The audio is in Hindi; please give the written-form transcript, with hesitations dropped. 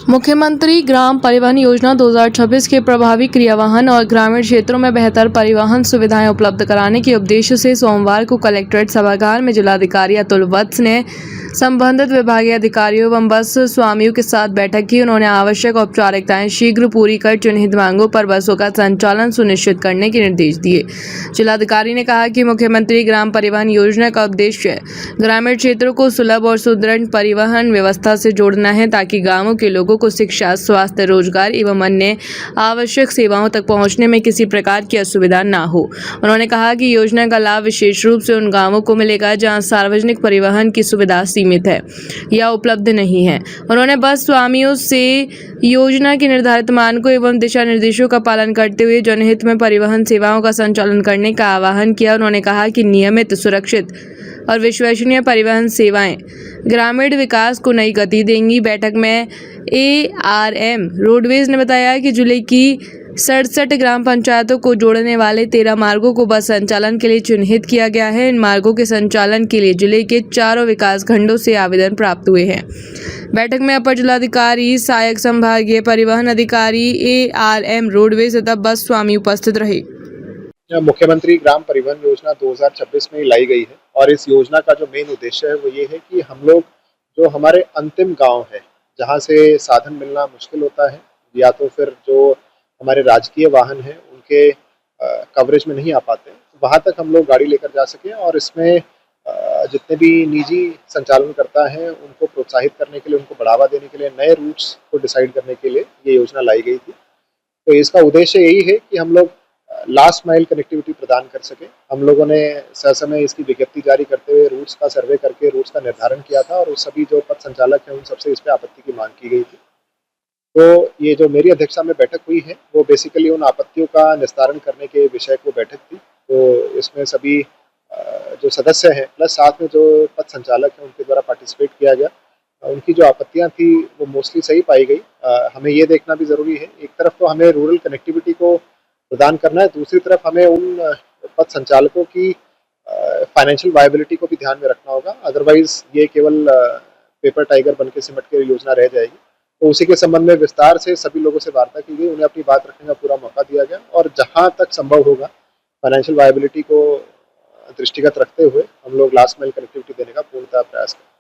मुख्यमंत्री ग्राम परिवहन योजना 2026 के प्रभावी क्रियान्वयन और ग्रामीण क्षेत्रों में बेहतर परिवहन सुविधाएं उपलब्ध कराने के उद्देश्य से सोमवार को कलेक्ट्रेट सभागार में जिलाधिकारी अतुल वत्स ने संबंधित विभागीय अधिकारियों एवं बस स्वामियों के साथ बैठक की। उन्होंने आवश्यक औपचारिकताएं शीघ्र पूरी कर चिन्हित मांगों पर बसों का संचालन सुनिश्चित करने के निर्देश दिए। जिलाधिकारी ने कहा कि मुख्यमंत्री ग्राम परिवहन योजना का उद्देश्य ग्रामीण क्षेत्रों को सुलभ और सुदृढ़ परिवहन व्यवस्था से जोड़ना है, ताकि गांवों के लोगों को शिक्षा, स्वास्थ्य, रोजगार एवं अन्य आवश्यक सेवाओं तक पहुंचने में किसी प्रकार की असुविधा न हो। उन्होंने कहा कि योजना का लाभ विशेष रूप से उन गांवों को मिलेगा जहां सार्वजनिक परिवहन की सुविधा सीमित है या उपलब्ध नहीं है। उन्होंने बस स्वामियों से योजना के निर्धारित मानकों एवं दिशा निर्देशों का पालन करते हुए जनहित में परिवहन सेवाओं का संचालन करने का आह्वान किया। उन्होंने कहा कि नियमित, सुरक्षित और विश्वसनीय परिवहन सेवाएं ग्रामीण विकास को नई गति देंगी। बैठक में ARM रोडवेज ने बताया कि जिले की 67 ग्राम पंचायतों को जोड़ने वाले 13 मार्गों को बस संचालन के लिए चिन्हित किया गया है। इन मार्गों के संचालन के लिए जिले के 4 विकास खंडों से आवेदन प्राप्त हुए हैं। बैठक में अपर जिलाधिकारी, सहायक संभागीय परिवहन अधिकारी, ARM रोडवेज तथा बस स्वामी उपस्थित रहे। मुख्यमंत्री ग्राम परिवहन योजना 2026 में लाई गई है और इस योजना का जो मेन उद्देश्य है वो ये है कि हम लोग जो हमारे अंतिम गांव है जहां से साधन मिलना मुश्किल होता है या तो फिर जो हमारे राजकीय वाहन हैं उनके कवरेज में नहीं आ पाते, वहां तक हम लोग गाड़ी लेकर जा सकें। और इसमें जितने भी निजी संचालन करता है उनको प्रोत्साहित करने के लिए, उनको बढ़ावा देने के लिए, नए रूट्स को डिसाइड करने के लिए ये योजना लाई गई थी। तो इसका उद्देश्य यही है कि हम लोग लास्ट माइल कनेक्टिविटी प्रदान कर सके। हम लोगों ने ससमय इसकी विज्ञप्ति जारी करते हुए रूट्स का सर्वे करके रूट्स का निर्धारण किया था और उस सभी जो पथ संचालक हैं उन सबसे इस पर आपत्ति की मांग की गई थी। तो ये जो मेरी अध्यक्षता में बैठक हुई है वो बेसिकली उन आपत्तियों का निस्तारण करने के विषय को बैठक थी। तो इसमें सभी जो सदस्य हैं प्लस साथ में जो पथ संचालक हैं उनके द्वारा पार्टिसिपेट किया गया। उनकी जो आपत्तियां थी वो मोस्टली सही पाई गई। हमें ये देखना भी ज़रूरी है, एक तरफ तो हमें रूरल कनेक्टिविटी को प्रदान करना है, दूसरी तरफ हमें उन पथ संचालकों की फाइनेंशियल वायबिलिटी को भी ध्यान में रखना होगा। अदरवाइज ये केवल पेपर टाइगर बन के सिमट के योजना रह जाएगी। तो उसी के संबंध में विस्तार से सभी लोगों से वार्ता की गई, उन्हें अपनी बात रखने का पूरा मौका दिया गया और जहां तक संभव होगा फाइनेंशियल वायबिलिटी को दृष्टिगत रखते हुए हम लोग लास्ट माइल कनेक्टिविटी देने का पूर्णतः प्रयास करें।